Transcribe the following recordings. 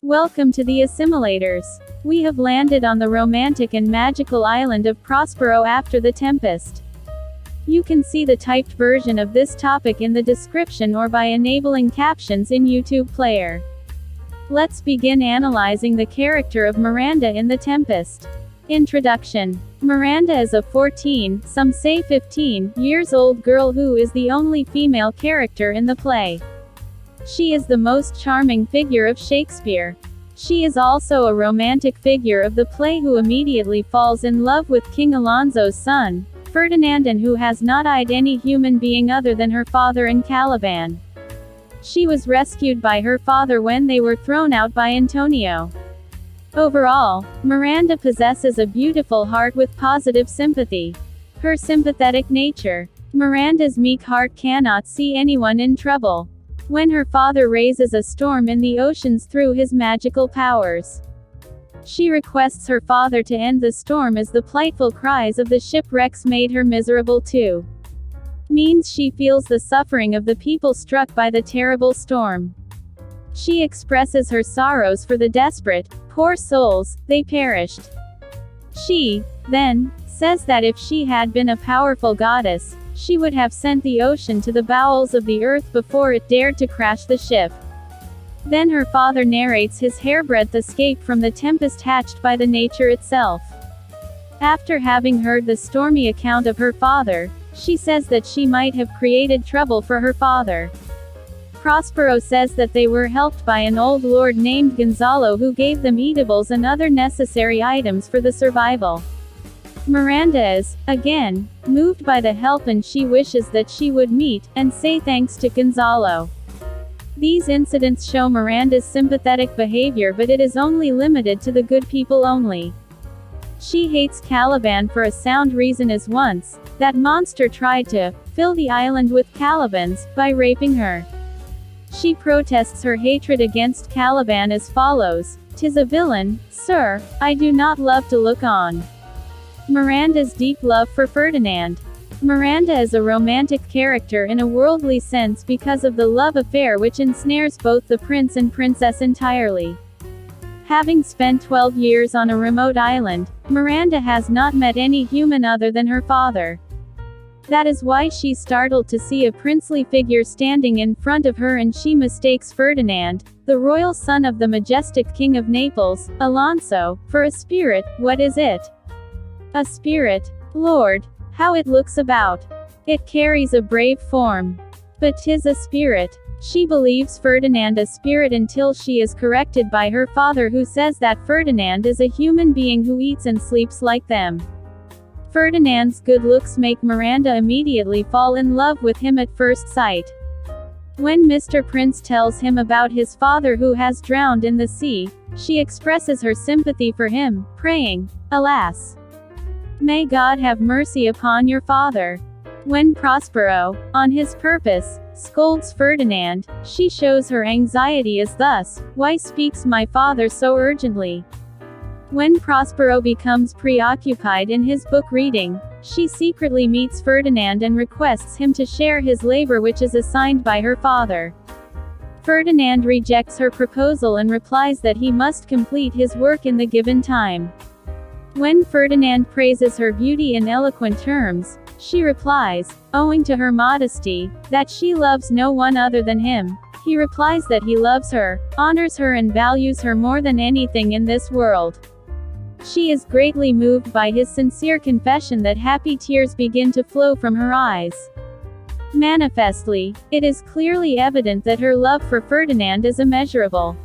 Welcome to the Assimilators. We have landed on the romantic and magical island of Prospero after the Tempest. You can see the typed version of this topic in the description or by enabling captions in YouTube player. Let's begin analyzing the character of Miranda in the Tempest. Introduction. Miranda is a 14, some say 15, years old girl who is the only female character in the play. She is the most charming figure of Shakespeare. She is also a romantic figure of the play who immediately falls in love with King Alonso's son, Ferdinand, and who has not eyed any human being other than her father and Caliban. She was rescued by her father when they were thrown out by Antonio. Overall, Miranda possesses a beautiful heart with positive sympathy. Her sympathetic nature. Miranda's meek heart cannot see anyone in trouble. When her father raises a storm in the oceans through his magical powers, she requests her father to end the storm as the plightful cries of the shipwrecks made her miserable too. Means she feels the suffering of the people struck by the terrible storm. She expresses her sorrows for the desperate, poor souls, they perished. She, then, says that if she had been a powerful goddess, she would have sent the ocean to the bowels of the earth before it dared to crash the ship. Then her father narrates his hairbreadth escape from the tempest hatched by the nature itself. After having heard the stormy account of her father, she says that she might have created trouble for her father. Prospero says that they were helped by an old lord named Gonzalo who gave them eatables and other necessary items for the survival. Miranda is, again, moved by the help, and she wishes that she would meet, and say thanks to Gonzalo. These incidents show Miranda's sympathetic behavior, but it is only limited to the good people only. She hates Caliban for a sound reason, as once, that monster tried to fill the island with Calibans, by raping her. She protests her hatred against Caliban as follows: "'Tis a villain, sir, I do not love to look on." Miranda's deep love for Ferdinand. Miranda is a romantic character in a worldly sense because of the love affair which ensnares both the prince and princess entirely. Having spent 12 years on a remote island, Miranda has not met any human other than her father. That is why she's startled to see a princely figure standing in front of her, and she mistakes Ferdinand, the royal son of the majestic king of Naples, Alonso, for a spirit. What is it? A spirit. Lord, how it looks about. It carries a brave form. But 'tis a spirit. She believes Ferdinand a spirit until she is corrected by her father, who says that Ferdinand is a human being who eats and sleeps like them. Ferdinand's good looks make Miranda immediately fall in love with him at first sight. When Mr. Prince tells him about his father who has drowned in the sea, she expresses her sympathy for him, praying, "Alas! May God have mercy upon your father." When Prospero, on his purpose, scolds Ferdinand, she shows her anxiety as thus: "Why speaks my father so urgently?" When Prospero becomes preoccupied in his book reading, she secretly meets Ferdinand and requests him to share his labor which is assigned by her father. Ferdinand rejects her proposal and replies that he must complete his work in the given time. When Ferdinand praises her beauty in eloquent terms, she replies, owing to her modesty, that she loves no one other than him. He replies that he loves her, honors her, and values her more than anything in this world. She is greatly moved by his sincere confession that happy tears begin to flow from her eyes. Manifestly, it is clearly evident that her love for Ferdinand is immeasurable.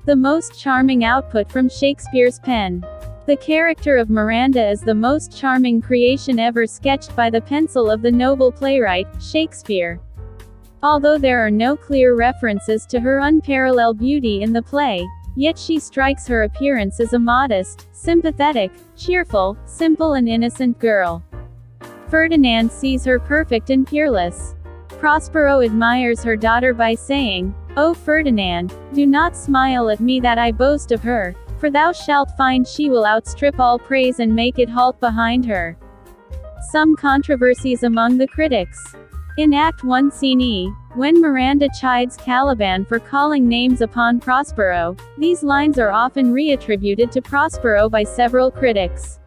The most charming output from Shakespeare's pen. The character of Miranda is the most charming creation ever sketched by the pencil of the noble playwright, Shakespeare. Although there are no clear references to her unparalleled beauty in the play, yet she strikes her appearance as a modest, sympathetic, cheerful, simple and innocent girl. Ferdinand sees her perfect and peerless. Prospero admires her daughter by saying, "O Ferdinand, do not smile at me that I boast of her, for thou shalt find she will outstrip all praise and make it halt behind her." Some controversies among the critics. In Act 1 Scene E, When Miranda chides Caliban for calling names upon Prospero, these lines are often reattributed to Prospero by several critics.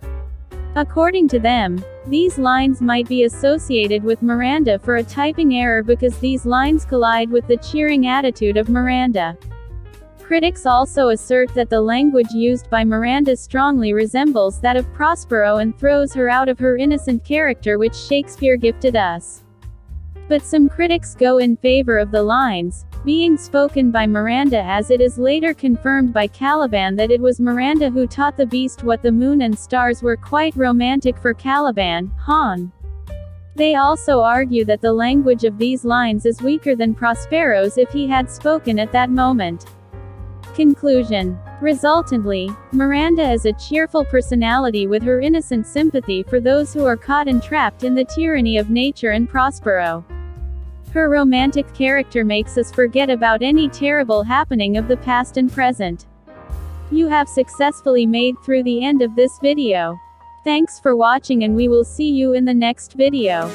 According to them, these lines might be associated with Miranda for a typing error because these lines collide with the cheering attitude of Miranda. Critics also assert that the language used by Miranda strongly resembles that of Prospero and throws her out of her innocent character which Shakespeare gifted us. But some critics go in favor of the lines being spoken by Miranda, as it is later confirmed by Caliban that it was Miranda who taught the beast what the moon and stars were quite romantic for Caliban, Han. They also argue that the language of these lines is weaker than Prospero's if he had spoken at that moment. Conclusion. Resultantly, Miranda is a cheerful personality with her innocent sympathy for those who are caught and trapped in the tyranny of nature and Prospero. Her romantic character makes us forget about any terrible happening of the past and present. You have successfully made through the end of this video. Thanks for watching and we will see you in the next video.